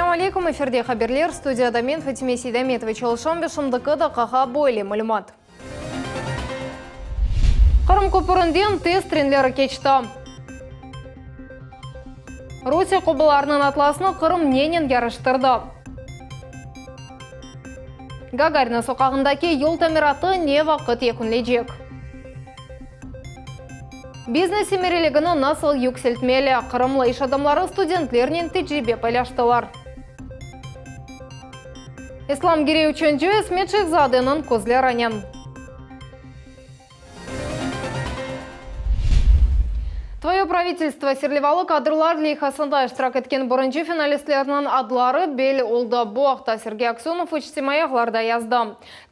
Ассаламу алейкум, эфирде хаберлер, студияда мен Фатиме Сейдаметова чалышам бешімдікі да қаға бойлы мәлімат. Қырым көпірінден тест тренлері кечті. Русия қобыларының атласыны Қырым ненен ярыштырды. Гагарина соқағындаки ел тамираты не вақыт екінлейджек. Бизнес емерелігіні насыл юкселтмелі. Қырымлы иш адамлары студентлерінен тәжірибе пайлаштылар. Ислам Гирей үшінші сметшік задының көзлер анен. Твое правительство серлевалы кадрлар лейхасында иштирак эткен бұрынчы финалистлерінің адлары бел олды бұақта. Сергей Аксенов учтемаяғларда язды.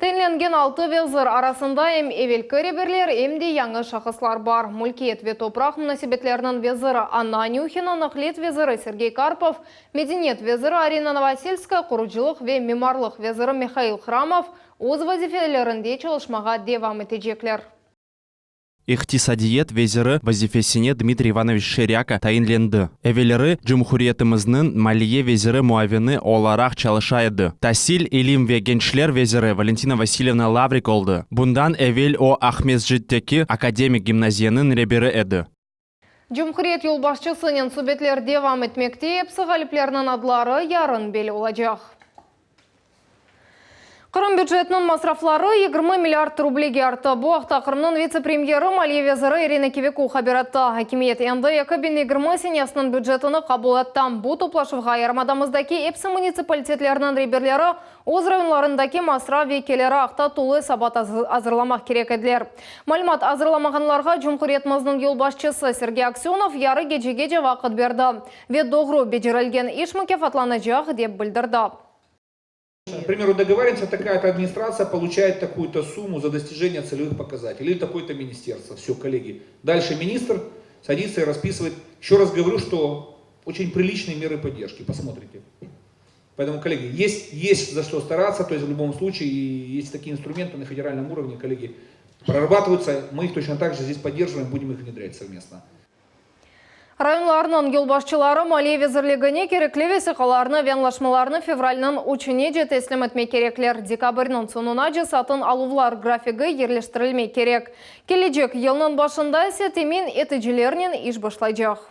Тәйінленген 6 везір арасында эм эвелкі реберлер, эмде яңы шақыслар бар. Мулкиет ве топрақ мұнасибетлерінің везірі Анна Нюхина, нақлет везірі Сергей Карпов, мединет везірі Арина Новосельская, құруджилық ве мемарлық везірі Михаил Храмов өз вазифелерінде чалышмаға девам етежеклер. Иқтисадиет везірі вазифесіне Дмитрий Иванович Шеряка тайынленді. Эвелері Джумхуриетіміздің малие везірі муавины оларақ чалышайды. Тасил илим ве генчлер везірі Валентина Васильевна Лаврик олды. Бұндан эвел о Ахмезжиттеки академик гимназияның ребері еді. Джумхуриет юлбашчысының субетлер девам етмекте, псығаліплерінің адлары ярын бел олажақ. Қырым бюджетінің масрафлары 20 миллиард рублеге арты. Бұақта Қырымның вице-премьері Малия везірі Ирина Кивеку хабиратты. Хакимиет енді 2020 сенесінің бюджетіні қабыл етті. Бұ топлашывға ярмадамыздаки эпсі муниципалитетлерінің реберлері өз районларындаки масраф векелері ақта толы сабат азырламақ керек еділер. Малимат азырламағанларға Джумхуриетіміздің елбашчысы Сергей Аксенов яры геже вақыт берді. Вет доғру беджерілген ишмекев атланажақ деп білдірді. К примеру, договариваемся, такая-то администрация получает такую-то сумму за достижение целевых показателей. Или такое-то министерство. Все, коллеги. Дальше министр садится и расписывает. Еще раз говорю, что очень приличные меры поддержки. Посмотрите. Поэтому, коллеги, есть за что стараться. То есть в любом случае есть такие инструменты на федеральном уровне, коллеги, прорабатываются. Мы их точно так же здесь поддерживаем, будем их внедрять совместно. Районларының елбашчылары Малия везірлігіне кереклевесі қаларыны венлашмаларыны февральның учыне жетеслім етме кереклер. Декабрінің сонуна жасатын алувлар графигі ерлештірілме керек. Келечек елінің башында сетемен етіжілерінен иш башлайжақ.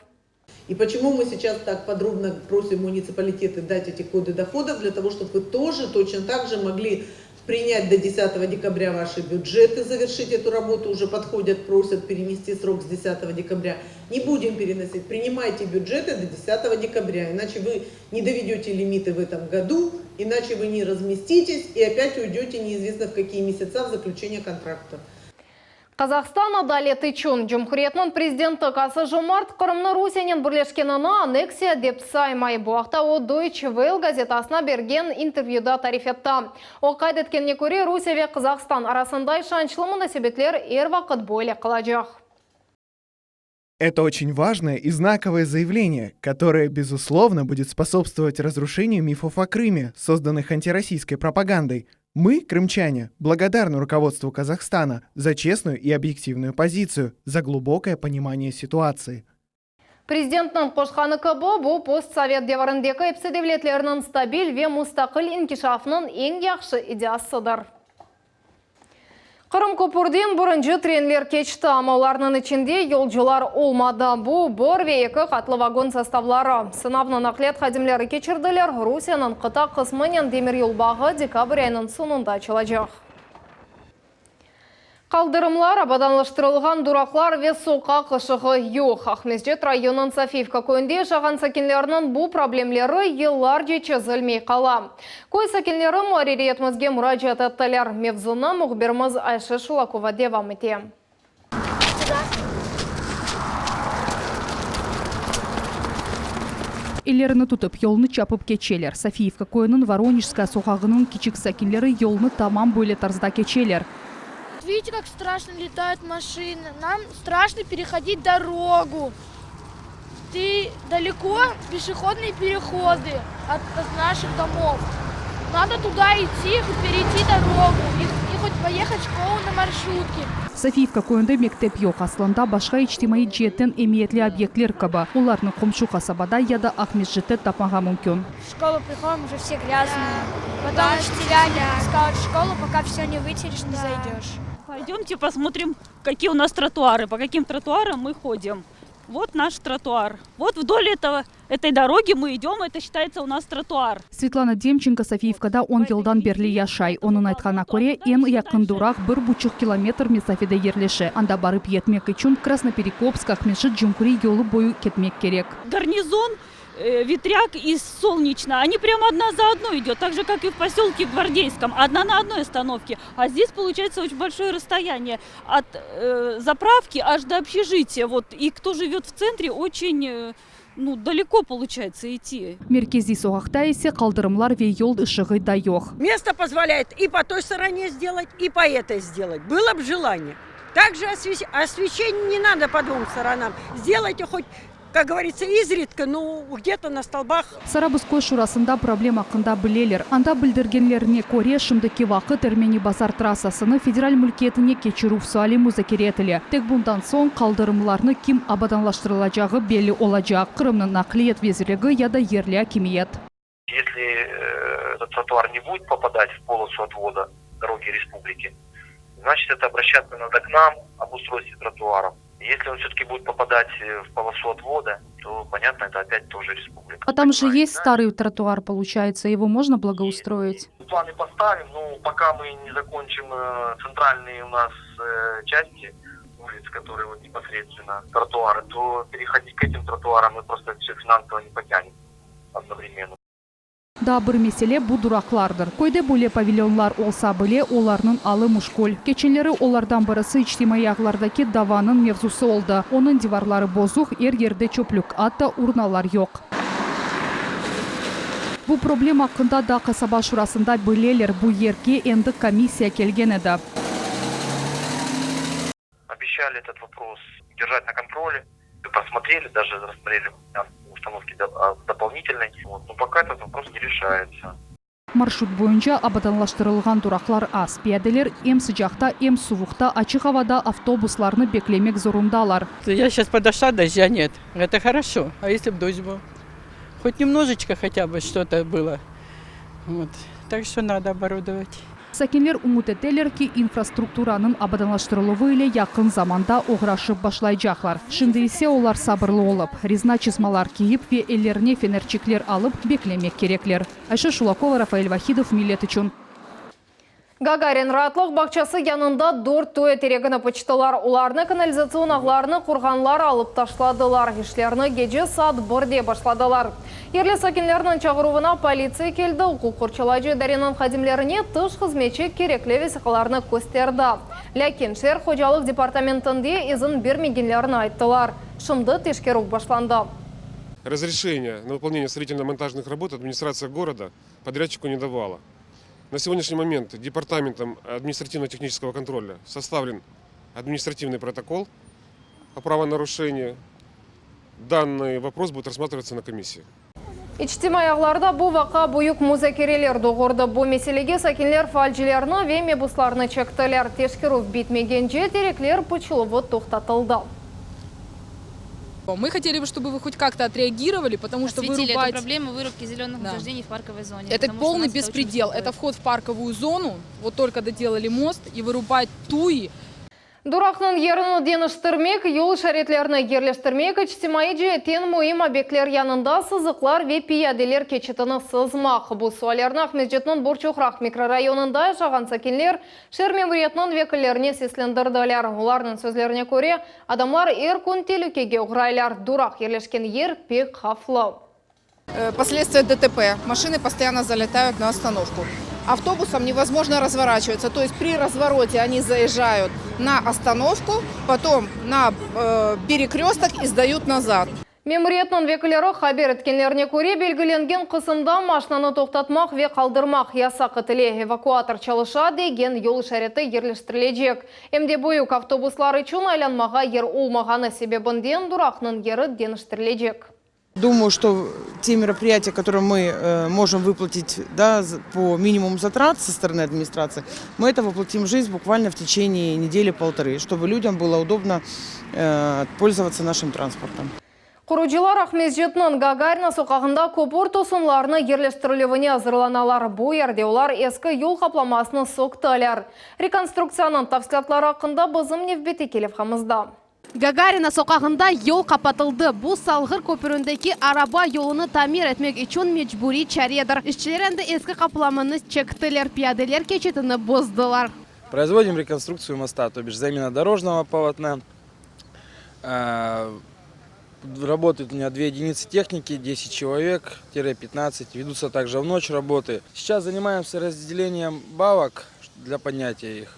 И почему мы сейчас так подробно просим муниципалитеты дать эти коды доходов? Для того, чтобы вы тоже точно так же могли принять до 10 декабря ваши бюджеты, завершить эту работу, уже подходят, просят перенести срок с 10 декабря. Не будем переносить, принимайте бюджеты до 10 декабря, иначе вы не доведете лимиты в этом году, иначе вы не разместитесь и опять уйдете неизвестно в какие месяца в заключение контракта. Қазақстан адалеті чун. Джумхуриетінің президенті Қасым-Жомарт Қырымны Русияның бірлешкеніне аннексия деп саймай. Бұақта о Deutsche Welle газетасына берген интервьюда тариф етті. О қайдеткенне көре Русия ве Қазақстан арасында шанчлы мұнасибетлер ер вақыт бойлы қылажақ. Это очень важное и знаковое заявление, которое, безусловно, будет способствовать разрушению мифов о Крыме, созданных антироссийской пропагандой. Мы, крымчане, благодарны руководству Казахстана за честную и объективную позицию, за глубокое понимание ситуации. Президентның қошқаны кабы бұл постсовет деварындекі епсі девлетлерінің стабиль ве мұстақыл инкишафының ең яқшы идеясыдыр. Қырым көпірден бұрынжы тренлер кечті, амауларының ішінде елжылар олмады. Бұл бір ве екі қатлы вагон составлары. Сынавның ақлет қадимлері кечірділер Русияның қыта қысмынен демір елбағы декабрь айының сонында чылажақ. Қалдырымлар абаданлаштырылған дурақлар ве соқа қышығы йоқ. Ахмезжет районын Софиевка көйінде жаған сәкенлерінің бұл проблемлері еллар жечізілмей қала. Кой сәкенлері мұаририетімізге мұраджат еттілер. Мевзуна мұғберіміз Айшы Шулакова девам ете. Элеріні тұтып, елны чапып кечелер. Софиевка көйінің Воронежска соқағының кичік сәкенлері елны тамам бөлі тарзда кечелер. Видите, как страшно летают машины. Нам страшно переходить дорогу. Ты далеко пешеходные переходы от наших домов. Надо туда идти, перейти дорогу. И хоть поехать в школу на маршрутке. Софиевка көйінді мектеп yok. Асланда башқа ичтимаи жеттен эмиетлі объектлер каба. Оларның құмшу қасабада яда ақмес жетті тапмаға мүмкін. В школу приходим, уже все грязные. Потом учителя не пускают в школу, пока все не вытерешь, не зайдешь. Пойдемте посмотрим, какие у нас тротуары, по каким тротуарам мы ходим. Вот наш тротуар. Вот вдоль этой дороги мы идем, это считается у нас тротуар. Светлана Демченко Софиевкада 10 жылдан берлі яшай. Оның айтқана көре, ен яқын дурақ 1,5 километр месафеде ерлеші. Анда барып етмек үшін Красноперекопск, Ақмешіт, Жүмкүри жолы бойы кетмек керек. Гарнизон, Ветряк и Солнечно, они прямо одна за одной идет, так же, как и в поселке Гвардейском, одна на одной остановке. А здесь получается очень большое расстояние от заправки аж до общежития. Вот. И кто живет в центре, очень далеко получается идти. Меркези соғақта есе қалдырымлар ве yol ышығы да yok. Место позволяет и по той стороне сделать, и по этой сделать. Было бы желание. Также освещение не надо по двум сторонам. Сделайте хоть, как говорится, изредка, где-то на столбах. Сарабыской шурасында проблема қында білелер. Анда білдіргенлеріне көре шымдыки вақыт Эрмени базар трассасыны федераль мүлкетіне кечіру суали музакер етілі. Тек бұндан соң қалдырымларны ким абаданлаштырылачағы белі олачақ. Қырымның нақлиет везілігі яда ерлі акимиет. Если этот тротуар не будет попадать в полосу отвода дороги республики, значит это обращаться надо к нам об устройстве тротуаров. Если он все-таки будет попадать в полосу отвода, то, понятно, это опять тоже республика. А там же есть старый тротуар, получается, его можно благоустроить? Планы поставим, но пока мы не закончим центральные у нас части улиц, которые вот непосредственно тротуары, то переходить к этим тротуарам мы просто все финансово не потянем одновременно. Да, бір меселе бұл дұрақлардыр. Көйде бөле павильонлар олса біле, оларның алы мұшкөл. Кеченлері олардан бірісі ичтимаи ағлардаки даванын мевзусы олды. Оның диварлары бозуқ, ер-ерде чөплік, атта урналар yok. Бұл проблема қында да қасаба шурасында білелер, бұл ерге енді комиссия келген еді. Обещали этот вопрос держать на контроле, просмотрели, даже рассмотрели установки дополнительной, но пока этот вопрос не решается. Маршрут бойынша абаданлаштырылған дұрақлар аз. Пиаделер ем sıcақта, ем суықта, açık havada автобусларны беклемек зорундалар. Я сейчас подошла, дождя нет. Это хорошо. А если бы дождь был? Хоть немножечко хотя бы что-то было. Вот. Так что надо оборудовать. Сәкенлер умут етелер ки инфраструктураның абаданлаштырылуы ile якын заманда оғрашып башлайжақлар. Шынды есе олар сабырлы олып, ризна чизмалар киіп ве эллеріне фенерчиклер алып беклемек кереклер. Айша Шулакова, Рафаэль Вахидов, Милет үшін. Гагарин ратлық бақчасы янында 4 той терегіні почтылар. Оларны канализацион ағларны құрғанлар алып ташладылар. Ишлерні геже саат 1-де башладылар. Ерлі сакенлерінің чағыруына полиция келді. Оқу құрчылайжы даренің қадимлеріне тыш қызметші кереклеве сақаларны көстерді. Ләкин шер қожалық департаментінде изін бермегенлерін айттылар. Шымды тешкеру башланды. Разрешение на выполнение строительно-монтажных работ администрация города подрядчику не давала. На сегодняшний момент департаментом административно-технического контроля составлен административный протокол о правонарушении. Данный вопрос будет рассматриваться на комиссии. Ичтимаи ағларда бұл вақа бұйық музакерелер доғырды. Бұл меселеге сакенлер фальжилерні ве мебусларны чектілер. Тешкеру битмегенже тереклер пұчылығы тоқтатылды. Мы хотели бы, чтобы вы хоть как-то отреагировали, потому что вырубать... эту проблему вырубки зеленых насаждений в парковой зоне. Это полный беспредел. Это вход в парковую зону. Вот только доделали мост и вырубать туи. Дурақның еріні деніштірмек, ел шаретлеріні ерлештірмек, ичтимаи тен мұйым объектлер янында сызықлар ве пияделер кечетіні сызмақ. Бұл суалерні Ахмеджетнің Борчухрақ микрорайонында жаған сакенлер шермен бұретнің векілеріне сеслендірділер. Оларның сөзлеріне көре, адамлар күн телікеге ұғырайлар. Дурақ ерлешкен ер пек хафлау. Последствия ДТП. Машины постоянно залетают на остановку. Автобусам невозможно разворачиваться. То есть при развороте они заезжают на остановку, потом на перекресток и сдают назад. Мемориятның векілері хабер еткенлеріне көре белгіленген қысымда машинаны тоқтатмақ ве қалдырмақ ясақ етіле эвакуатор чалыша деген ел шареті ерлештірілежек. Емде бойық автобуслары үшін айланмаға ер олмағаны себебінден дұрақның ері деніштірілежек. Думаю, что те мероприятия, которые мы можем выплатить, да, по минимуму затрат со стороны администрации, мы это воплотим в жизнь буквально в течение недели-полторы, чтобы людям было удобно пользоваться нашим транспортом. Құруджилар Ахмезжетнің Гагарина соқағында көпір тосынларыны ерлештірілуіне азырланалар. Бұл ерде олар ескі yol қапламасыны соқтылар. Реконструкцияның тafsilatlары ақында бізім невбеті келіп қамызда. Гагарина соқағында yol қапатылды. Бұл салғыр көпіріндегі араба yolunu тамир etmek için mecburi çaredir. İşçiler de eski kaplamını çektiler, piyadeler geçitini bozdular. Производим реконструкцию моста, то бишь замена дорожного полотна. Работают у меня 2 единицы техники, 10 человек-15. Ведутся также в ночь работы. Сейчас занимаемся разделением балок для поднятия их.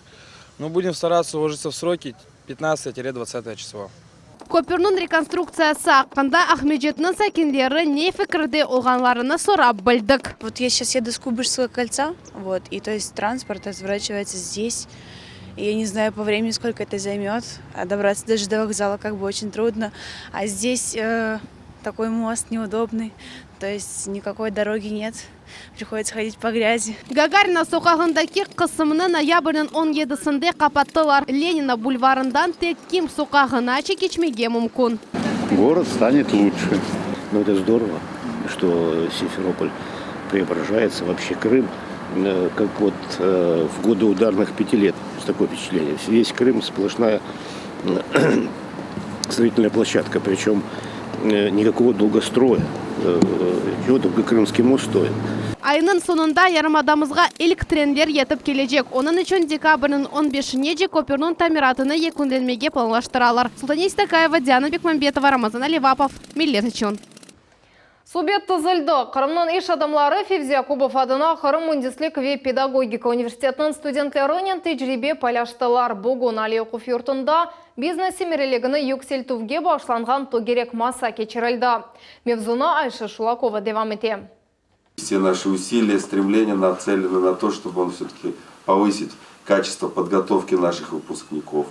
Но будем стараться уложиться в сроки 15-20 числа. Köprünün rekonstruksiyası hakkında Ахмеджетнің sakinleri ne fikirde olganlarını sorab bildik. Вот я сейчас еду с Куйбышевского кольца, вот, и то есть транспорт разворачивается здесь. И я не знаю по времени, сколько это займет, а добраться даже до вокзала как бы очень трудно. А здесь такой мост неудобный, то есть никакой дороги нет, приходится ходить по грязи. Гагарина соқағындaki қысымını ноябрьнің 17-сінде қапаттылар. Ленина бульварından tek Ким соқағына geçmege мүмкін. Город станет лучше. Но это здорово, что Симферополь преображается, вообще Крым. Как вот в годы ударных 5 лет, такое впечатление. Весь Крым сплошная строительная площадка, причем никакого долгостроя. Чего только Крымский мост стоит. Ayının sonunda yarımadamızga ilk trenler yetip gelecek. Onun için dekabrın 15'ine köprünün tamiratını yekunlenmege planlaştıralar. Султания Истакаева, Диана Бекмамбетова, Рамазан Аливапов, Миллет үшін. Субъект тызылды. Қырымның иш адамлары Февзия Кубов адына Қырым Мундислик ве педагогика университетінің студентлерінен тәжірибе пайлаштылар. Бүгін Али оқу йортында бизнес семерелігіні yüкселтуге башланған тогерек масса кечірілді. Мевзуна Айша Шулакова девам ете. Все наши усилия, стремления нацелены на то, чтобы он все-таки повысить качество подготовки наших выпускников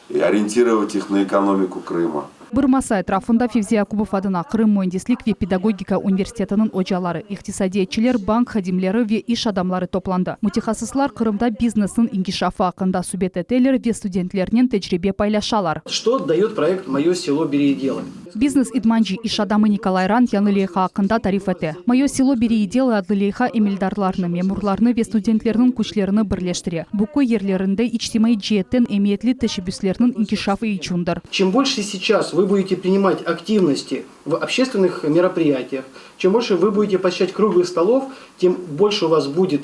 и ориентировать их на экономику Крыма. Бұрмаса этрafında Февзия Кубов адына Қырым Мундислик ве педагогика университетінің очалары, иқтисадиетчілер, банк хадимлері ве иш адамлары топланды. Мутихасыслар Қырымда бизнесін ингишафы ақында субъект етелер ве студентлерінен тәжірибе пайлашалар. Что дает проект «Мое село, бери и делай»? Бизнес-идманжи иш адамы Николай Ран янылейха ақында тариф еті. «Мое село, бери и делай» адлылейха эмилдарларны, мемурларны ве студентлерінің күчлеріні бірлештіре. Бұқы ерлерінде ичтимай джиеттен эмиетлі тәшібіслерінің ингишафы ичундыр. Чем больше сейчас вы будете принимать активности в общественных мероприятиях, чем больше вы будете посещать круглых столов, тем больше у вас будет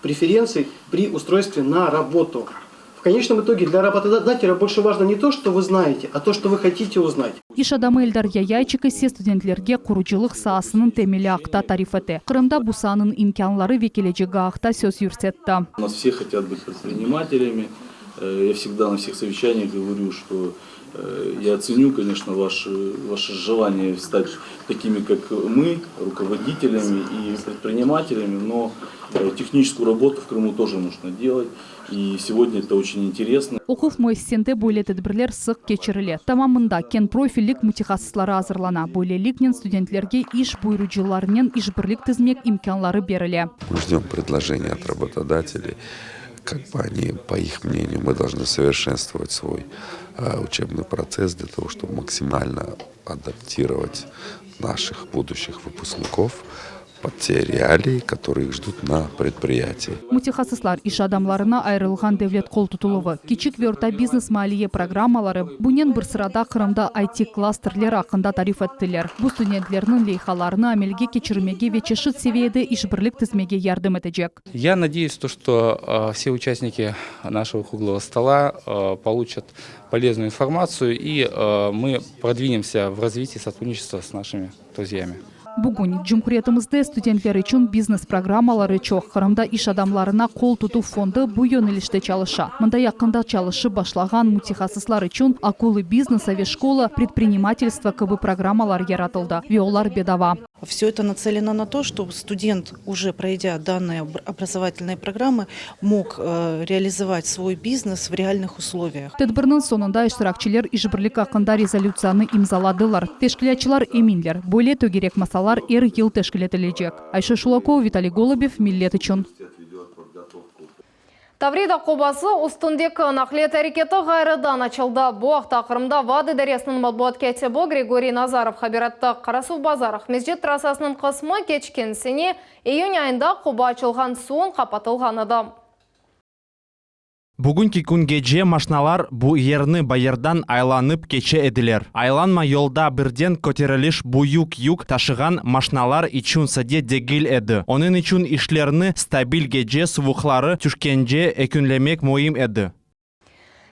преференций при устройстве на работу. В конечном итоге для работодателя больше важно не то, что вы знаете, а то, что вы хотите узнать. Иш адамы Эльдар Яяйчик ise студенттерге куручылык саасынын темели акта тариф эте. Кырымда бу саанын имканлары ве келечеги акта сөз юрсетти. У нас все хотят быть предпринимателями. Я всегда на всех совещаниях говорю, что я ценю, конечно, ваше желание стать такими, как мы, руководителями и предпринимателями, но техническую работу в Крыму тоже нужно делать. И сегодня это очень интересно. Окув муэссисенде бойле тедбирлер сык кечириле. Тамамында кен профильлик мутихассыслары азырлана. Бойлеликнен студентлерге иш буйручуларынен ишбирлик тизмек имканлары бериле. Мы ждем предложения от работодателей. Как бы они, по их мнению, мы должны совершенствовать свой учебный процесс для того, чтобы максимально адаптировать наших будущих выпускников под те реалии, которые их ждут на предприятии. Мутихассыслар иш адамларына айрылган девлет кол тутулугу, кичик ве орта бизнес малие программалары бунен бир сырада Кырымда IT-кластерлер акында тариф эттилер. Бу студенттердин лейхаларыны амелге кечирмеге ве чешит севиеде ишбирлик тизмеге ярдым этежек. Я надеюсь, что все участники нашего круглого стола получат полезную информацию и мы продвинемся в развитии сотрудничества с нашими друзьями. Бүгін Cumhuriyetimizde студенттер үшін бизнес-программалары чоқ. Қырымда иш адамларына қол тұту фонды бұ yönelişte çalışa. Мында яқында çalışы башлаган мутихассыслар үшін акулы бизнес аве школа предпринимательства кыбы программалар яратылды. Ве олар бедава. Все это нацелено на то, чтобы студент, уже пройдя данные образовательные программы, мог реализовать свой бизнес в реальных условиях. Тедбирнын сонунда иштиракчылар ишбирлик акында резолюцияны имзаладылар. Тешкилятчылар эминлер. Более төгерек масалар ел тешкилетилежек. Айша Шулакова, Виталий Голубев, Миллет үчүн. Таврида Кубасы устындекі нақлет әрекеті ғайрыдан açılды. Бұақ тақырымда Вады дәресінің матбуат кәтебі Григорий Назаров хабиратты Қарасу базарық мезжет трассасының қысмы кечкенсіне июнь айында Куба açылған суын қапатылған адам. Бүгінгі күнгеже машиналар бу ерні байырдан айланып кече еділер. Айланма yolda бірден көтеріліш буюк-юк ташыған машиналар için сәде дегіл еді. Оның için ішлерні стабиль геже сувуқлары түшкенже екінлемек мойым еді.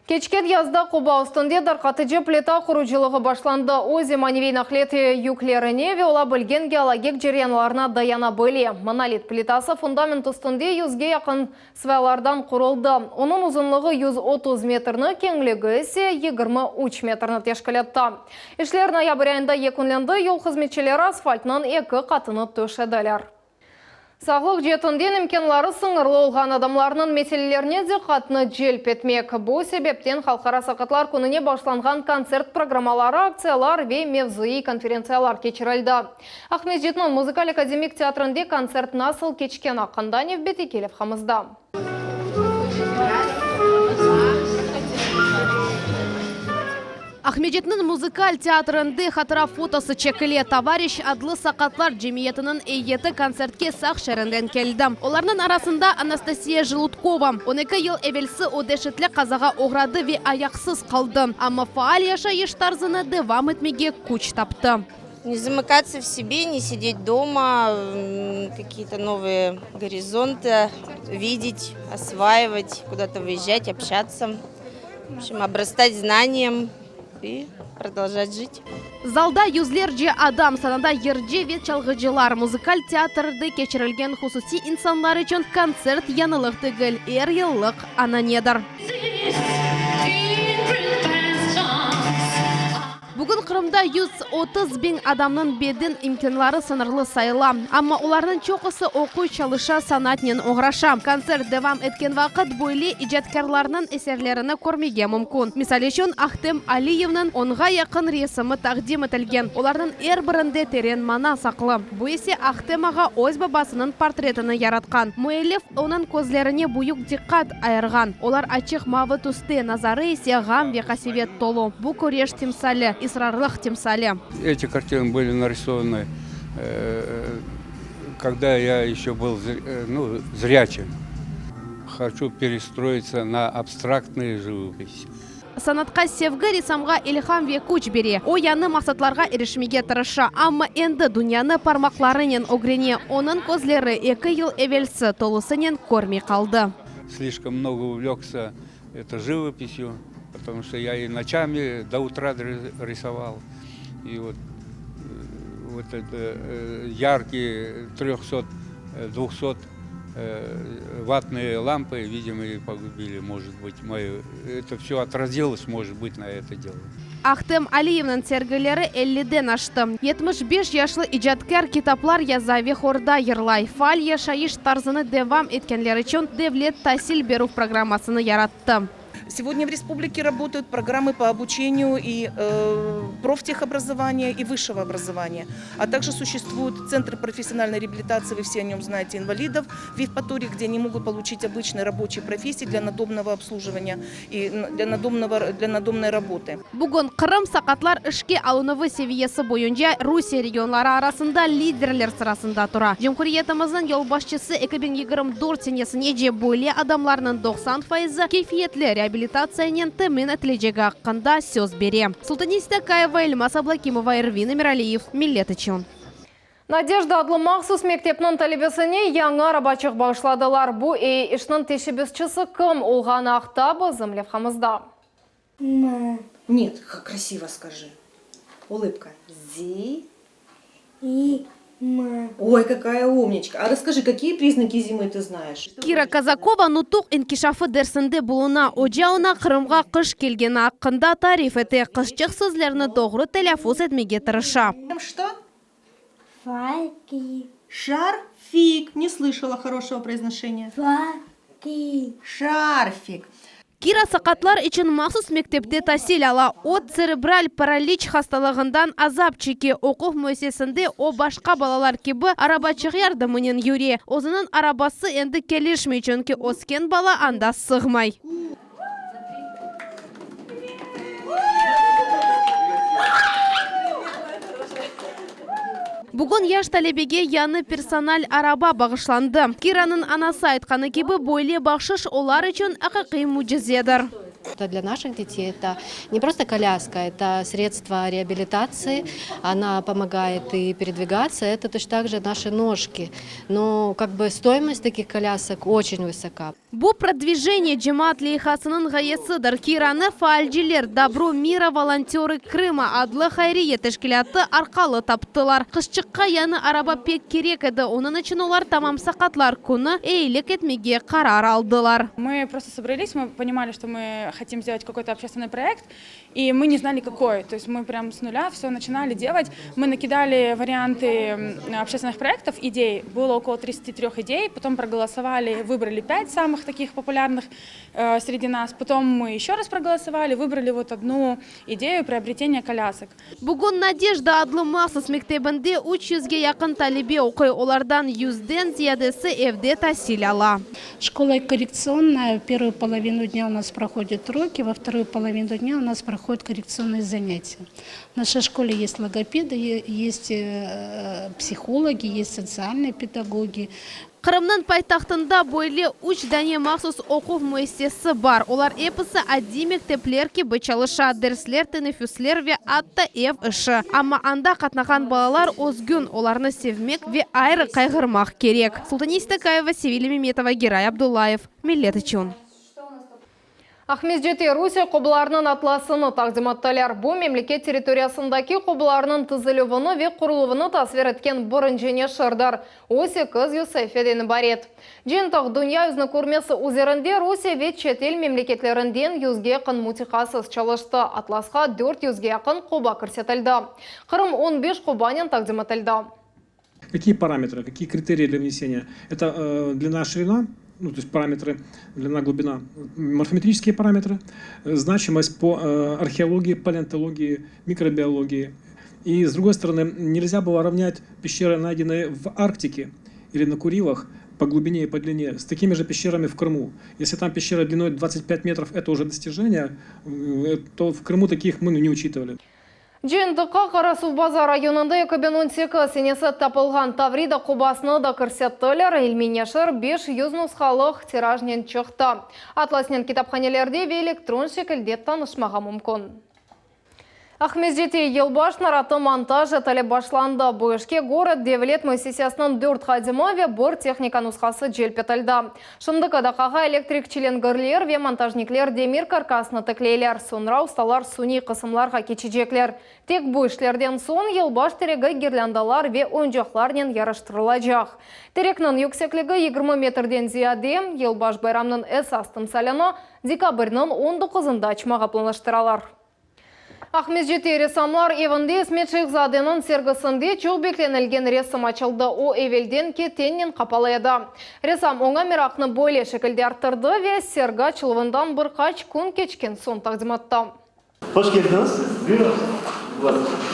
Кечкет язда Куба үстінде дарқатыжы плита құружилығы башланды. Ози маневей нақлеті юклеріне веола білген геологик жерянларына даяна бөле. Монолит плитасы фундамент үстінде 100-ге яқын свайлардан құрылды. Оның ұзынлығы 130 метрні, кеңлігі есе 23 метрні тешкілетті. Ішлер ноябрь айында екінленді, ел қызметшілері асфальтынан 2 қатыны төшеділер. Сағлық жетінден імкенлары сыңырлы олған адамларының меселелеріне де қатыны желп етмек. Бұл себептен халқара сақатлар күніне башланған концерт программалары, акциялар ве мевзуи конференциялар кечірілді. Ахмет Жетман музыкаль академик театрында концерт насыл кечкен ақында невбеті келіп қамызда. Ахмеджетнің музыкаль театрында хатыра фотосы чекіле товарищ адлы сақатлар жемиетінің эйеті концертке сақ шәрінден келді. Оларның арасында Анастасия Желудкова. 12 ел әвелсі одешетлі қазаға оғрады ве аяқсыз қалды. Амма фаал яшайыш тарзыны девам етмеге күч тапты. Не замыкаться в себе, не сидеть дома, какие-то новые горизонты видеть, осваивать, куда-то выезжать, общаться. В общем, обрастать знанием и продолжать жить. Залда юзлерже адам санада ерже вет чалғыжылар музыкаль театрды кечірілген хусуси инсанлар үшін концерт янылық түгіл, ер-еллық ана недір. Бүгін Қырымда 130 бен адамның бедін имкенлары сынырлы сайыла. Амма олардың чоқысы оқу чалыша санатнен оғраша. Концерт девам еткен вақыт бойлы ижаткарларының эсерлеріні көрмеге мүмкін. Мисал үшін Ахтем Алиевның онға яқын ресімі тақдим етілген. Олардың әр бірінде терен мана сақлы. Бұл есе Ахтемаға өз бабасының портретіні яратқан. Муэллиф оның көзлеріне бұйық диққат айырған. Олар ачық мавы түсті, назары есе ғам ве қасивет толу. Бұл көреш тимсалі. Эти картины были нарисованы, когда я еще был зрячим. Хочу перестроиться на абстрактные живопись. Санатқа севгі ресамға илхам ве күч бере. О яны мақсатларға ерішмеге тырыша. Амма енді дүнияны пармақларынен огрене. Оның көзлері 2 ел әвелсі толысынен көрмей қалды. Слишком много увлекся живописью. Потому что я и ночами до утра рисовал. И вот это яркие 300-200 ваттные лампы, видимо, и погубили, может быть. Это все отразилось, может быть, на это дело. Ахтем Алиевның сергілері 50-ден ашты. 75 яшлы ижаткер китаплар язави хорда ерлай. Фал яшайыш тарзыны девам еткенлер үшін Девлет Тасил беру программасыны яратты. Сегодня в республике работают программы по обучению и профтехобразования и высшего образования. А также существуют центры профессиональной реабилитации, вы все о нем знаете, инвалидов в Евпатории, где они могут получить обычные рабочие профессии для надомного обслуживания и для надомной работы. Бүгін Қырым сақатлар ішке алынывы севиесі бойынша Русия регионлары арасында лидерлер сырасында тұра. Жемхуриетіміздің елбасшысы 2024 сенесіне же бөле адамларының 90% кейфиетлі реабилитацияның тәмін әтілежегі аққанда сөз бере. Султаниста Каева, Эльмас Аблакимова, Эрвин Эмиралиев, Миллет үчүн. Надежда адлы мақсус мектепнің талебесіне яңа рабачих бағышладылар. Бұ ішнің тешебесчісі кім олғаны ақтабы зымлев қамызда? Нет, красиво скажи. Улыбка. Ой, какая умничка. А расскажи, какие признаки зимы ты знаешь? Кира Казакова нутук инкишафы дәрсінде болуна ожауна Қырымға қыш келген ақында тариф еті қышчық сөзлеріні doğru тәләфуз етмеге тырыша. Что? Шарфик. Не слышала хорошего произношения. Шарфик. Кира сақатлар için махсус мектепте тәсил ала. От церебраль паралич хасталығындан азап чеке. Оқух мөсесінде о башқа балалар кебі арабачық ярдымынен юре. Озының арабасы енді келешмей, чөнки оскен бала анда сығмай. Бүгін яш талебеге яны персональ араба бағышланды. Кираның анасы айтқаны кебі бойле бақшыш олар үшін ақиқи мужизедір. Для наших детей это не просто коляска, это средство реабилитации. Она помогает и передвигаться. Это точно так же наши ножки. Но стоимость таких колясок очень высока. Бу продвижение джемат лейхасының ғайесыдыр. Кираны фаалжилер Добро мира волонтеры Крыма адлы хайрия тәшкілаты арқалы таптылар. Қышчыққа яны араба пек керек еді. Оның үшін олар тамам сақатлар күні эйлік етмеге қарар алдылар. Мы просто собрались, мы понимали, что мы хотим сделать какой-то общественный проект, и мы не знали какой. То есть мы прям с нуля все начинали делать. Мы накидали варианты общественных проектов, идей. Было около 33 идей, потом проголосовали, выбрали 5 самых таких популярных среди нас. Потом мы еще раз проголосовали, выбрали вот одну идею приобретения колясок. Бүгін Надежда адлы махсус мектебінде 300-ге якын талебе оқый, олардан 100-ден зиядесі евде тәсил ала. Школа коррекционная. Первую половину дня у нас проходят уроки, во вторую половину дня у нас проходят коррекционные занятия. В нашей школе есть логопеды, есть психологи, есть социальные педагоги. Қырымның пайтақтында бойле 3 дәне махсус оқув мөссесі бар. Олар эпысы адди мектеплер кебі чалыша, дәрслер, тенефюслер ве атта эв ішы. Амма анда қатнаған балалар озгүн, оларны севмек ве айры қайғырмақ керек. Султаниста Каева, Севилия Меметова, Герай Абдуллаев, Миллет үшін. Ахмездете Русия қобыларының атласыны тақдиматталар. Бұл мемлекет территориясындаки қобыларының тізілівіні ве құрылывыны тасвер еткен бұрын және шырдар. Осе кыз Юсефеден барет. Жентақ дүния үзіні көрмесі үзерінде Русия ве четел мемлекетлерінден 100-ге қын мутиқасыз чалышты. Атласқа 400-ге қын қоба кірсетілді. Қырым 15 қобанен тақдиматталды. Какие параметры, какие критерии для внесения? Это длина, ширина, то есть параметры, длина, глубина, морфометрические параметры, значимость по археологии, палеонтологии, микробиологии. И с другой стороны, нельзя было равнять пещеры, найденные в Арктике или на Курилах, по глубине и по длине, с такими же пещерами в Крыму. Если там пещера длиной 25 метров, это уже достижение, то в Крыму таких мы не учитывали. Жиынтыққа Қарасу базар районында 2018 сенесі тапылған Таврида қобасыны да көрсеттілер. Илменешір 500 нұсқалық тиражнен чықты. Атласнен китапханелерде ве электрон шекілде танышмаға мүмкін. Ахмездете елбаш нараты монтаж әтілі башланды. Бұйышке город Девлет мөсесиясының 4 қадимы ве бір техника нұсқасы желпетілді. Шындықада қаға электрикчиленгірлер ве монтажниклер демир каркасыны тіклейлер. Сонра ұсталар суни қысымларға кечежеклер. Тек бұйышлерден сон елбаш терегі гирляндалар ве ойынжақларнен ярыштырылажақ. Терекнің yüksеклігі 20 метрден зияде, елбаш байрамның әс астым салыны декабрның 19-ында ачмаға планыштыралар. Ахмездете ресамлар евінде Сметших Задының сергісінде чоқ бекленілген ресам açılды. О эвелден кетеннен қапалайды. Ресам оңа мерақны бойле шекілде арттырды ве сергі açılывындан бір қач күн кечкен сон тақдиматты. Hoş geldiniz. Buyurun.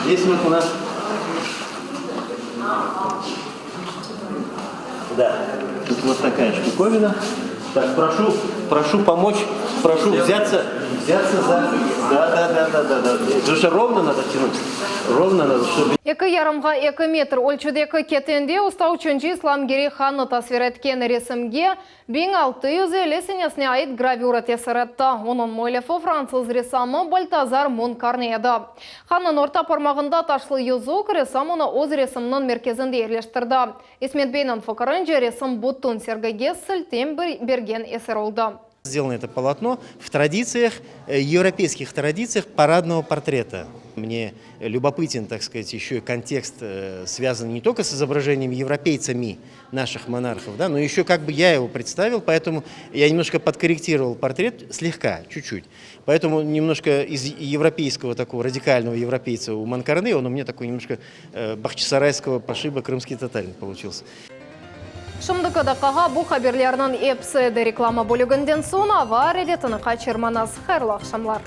Здесь у нас. Да, тут вот такая штуковина. Так, прошу помочь, прошу взяться за... Да. Потому что ровно надо тянуть. Ровно надо, чтобы... Екі ярымға 2 метр өлчідегі кетенде ұстау чөнчі исламгері ханны тасвер еткен ресімге 1650 сенесіне айт гравюра тесіретті. Оның мойлефі француз ресамы Бальтазар Монкарны еді. Ханның орта пармағында ташлы юзук ресам оны өз ресімнің мерkezінде ерлештірді. Исмет Бейнің фықырынжы ресім бұттың сергіге сілтем берген есер олды. Сделано это полотно в традициях, европейских традициях парадного портрета. Мне любопытен, так сказать, еще и контекст, связанный не только с изображением европейцами наших монархов, да, но еще как бы я его представил, поэтому я немножко подкорректировал портрет слегка, чуть-чуть. Поэтому немножко из европейского такого радикального европейца у Манкарны, он у меня такой немножко бахчисарайского пошиба крымский татарин получился. Шымдыкы дақаға бұл хаберлерінің епседі реклама бөлігінден соң авария ретіні қачырманас. Хайырлы ақшамлар.